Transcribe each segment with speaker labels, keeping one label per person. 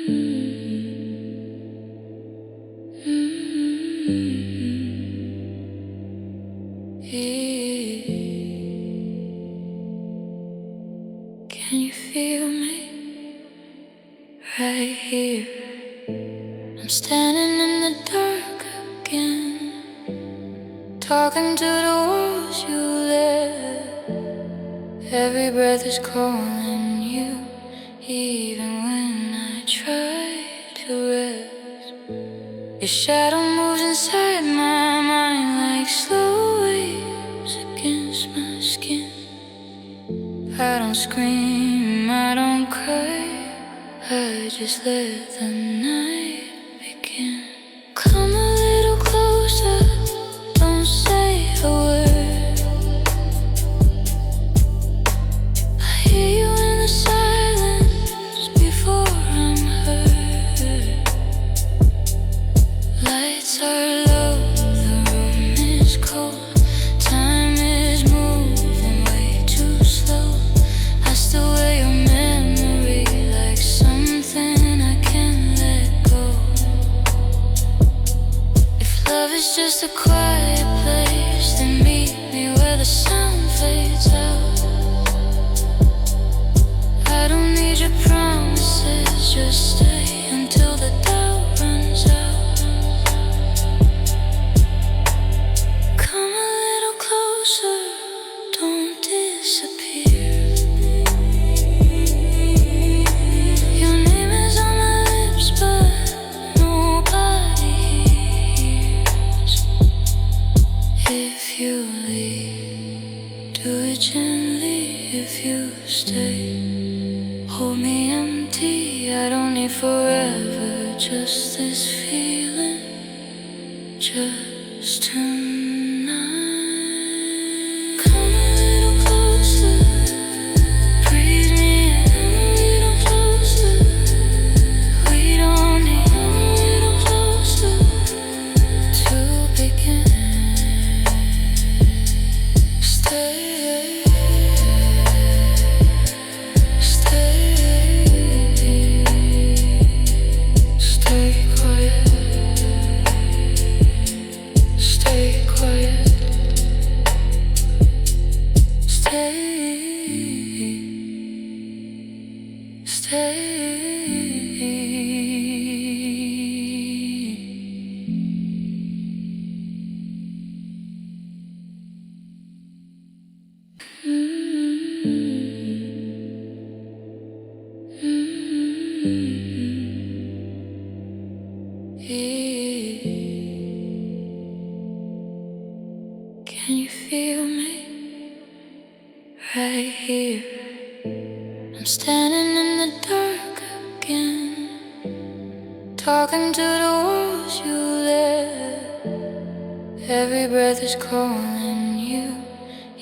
Speaker 1: Can you feel me right here? I'm standing in the dark again, talking to the walls you left. Every breath is calling you, even when I try to rest. Your shadow moves inside my mind like slow waves against my skin. I don't scream, I don't cry, I just let the night begin. Come a little closer, don't say a word. I hear you in the silence before I'm heard. Lights are low, the room is cold, time is moving way too slow. I still wear your memory like something I can't let go. If love is just a quiet place, then meet me where the sound fades out. I don't need your promises, just stay until the doubt runs out. Come a little closer, don't disappear. Your name is on my lips, but nobody hears. If you leave, do it gently. If you stay, hold me empty. I don't need forever, just this feeling, just tonight. Come a little closer, breathe me in a little closer. We don't need a little closer to begin. Stay, stay, stay quiet, stay quiet, stay, stay. Can you feel me right here? I'm standing in the dark again, talking to the walls you left. Every breath is calling you,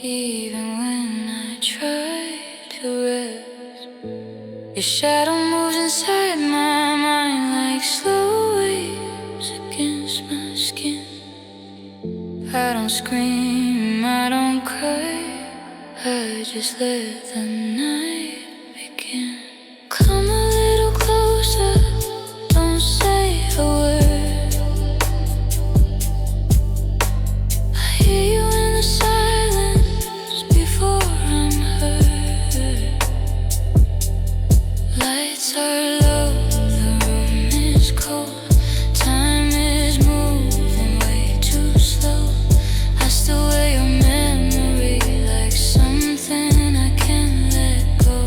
Speaker 1: even when I try to rest. Your shadow moves inside my mind like slow waves against my skin. I don't scream, I don't cry, I just let the night begin. Come a little closer, don't say a word. I hear you in the silence before I'm heard. Lights are low, the room is cold, time is moving way too slow. I still wear your memory like something I can't let go.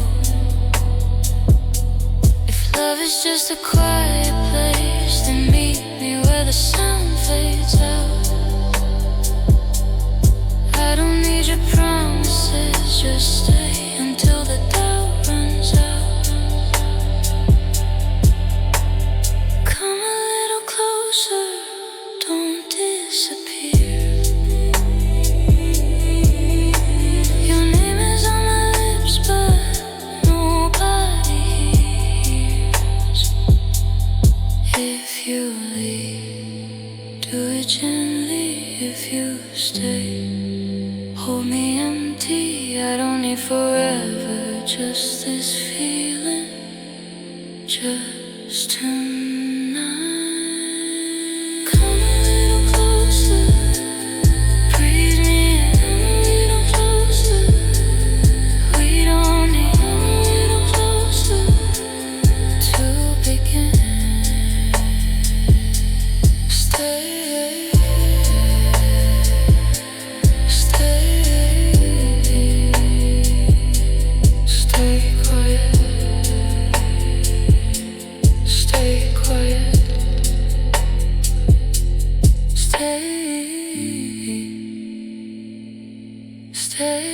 Speaker 1: If love is just a quiet place, then meet me where the sound fades out. I don't need your promises, just stay until the doubt runs out. Come a little closer, don't disappear. Your name is on my lips, but nobody hears. If you leave, do it gently. If you stay, hold me empty. I don't need forever, just this feeling, just just tonight. Come a little closer, breathe me in a little closer. We don't need a little closer to begin. Stay, stay, stay quiet. Stay quiet. Stay, stay.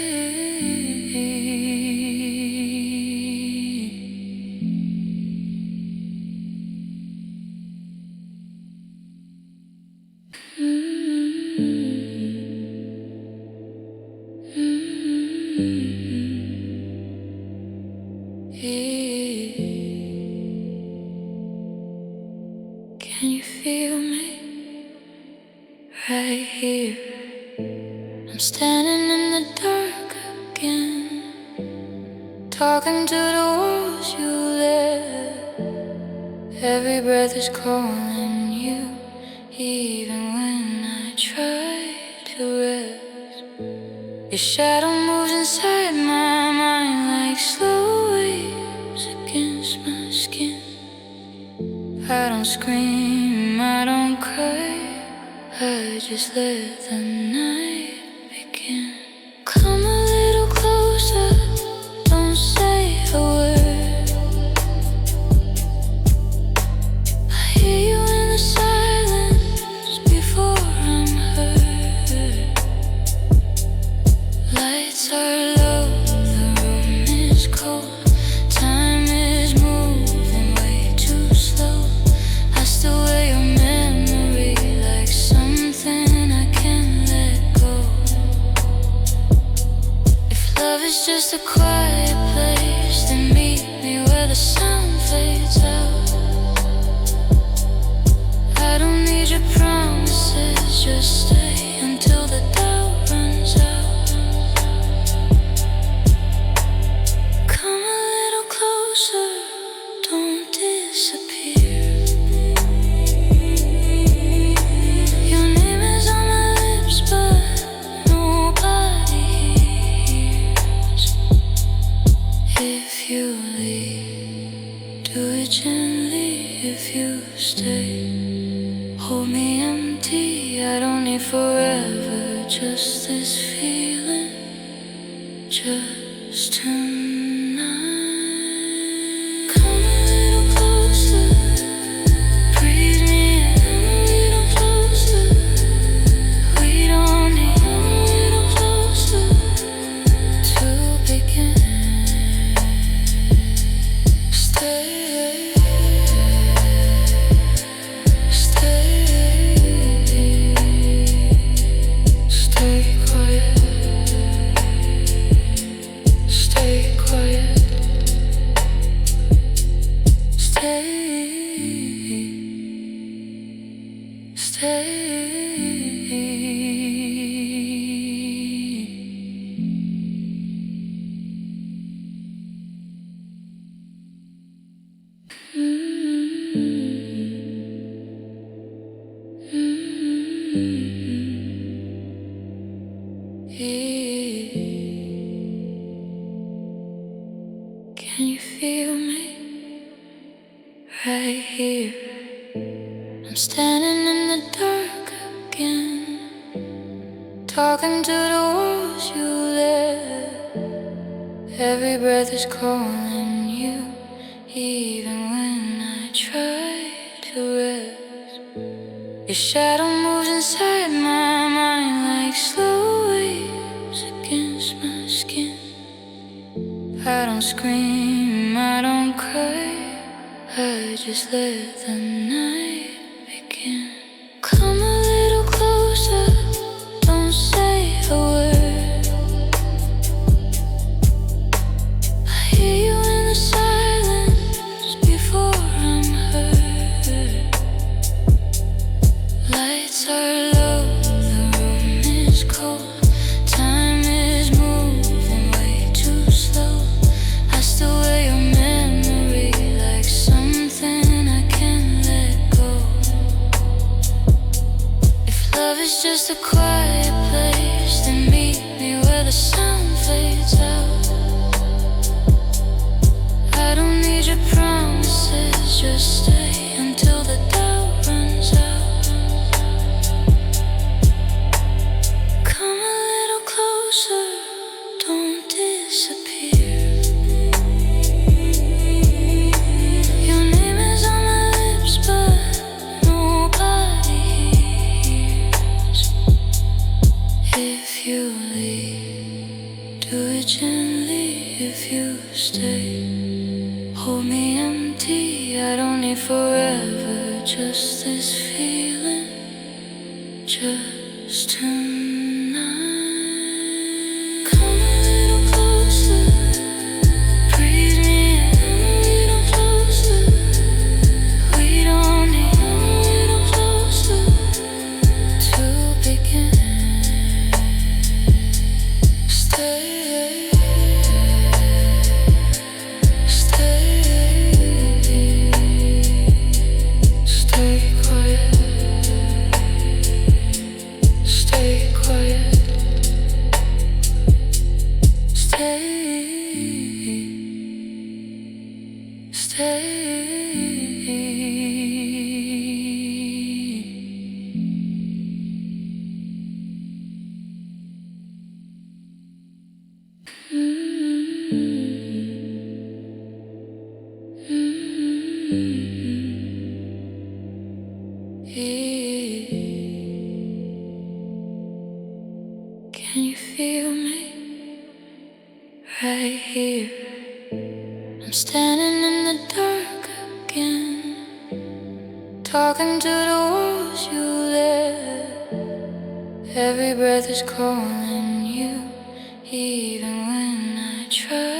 Speaker 1: Can you feel me right here? I'm standing in the dark again, talking to the walls you lit. Every breath is calling you, even when I try to rest. Your shadow moves inside my mind like slow waves against my skin. I don't scream, I don't cry, I just let the night begin. Come a little closer, don't say a word. I hear you in the silence before I'm heard. Lights are low, the room is cold. Time is moving way too slow. I still wear your memory like something I can't let go. If love is just a quiet place, then meet me where the sound fades out. I don't need your promises, just stay until the doubt runs out. Come a little closer, don't disappear. Your name is on my lips, but nobody hears. If you leave, do it gently. If you stay, hold me empty. I don't need forever, just this feeling, just tonight. Come a little closer, breathe me in a little closer. We don't need a little closer to begin. Stay, stay, stay quiet. Stay quiet. Stay, stay. Can you feel me right here? I'm standing in the dark again, talking to the walls you lit. Every breath is calling you, even when I try to rest. Your shadow moves inside my mind like slow waves against my skin. I don't scream, I don't cry, I just let the night begin. Come a little closer, don't say a word. I hear you in the silence before I'm heard. Lights are low, the room is cold. Time is moving way too slow. I still wear your memory like something just a quiet place to meet me where the sound fades out. I don't need your promises, just stay until the doubt runs out. Come a little closer, don't disappear. Your name is on my lips, but nobody hears. If you leave, do it gently. If you stay, hold me empty. I don't need forever, just this feeling, just tonight. Come a little closer, breathe me in a little closer. We don't need a little closer to begin. Stay. Can you feel me right here? I'm standing in the dark again, talking to the walls you left. Every breath is calling you, even when I try.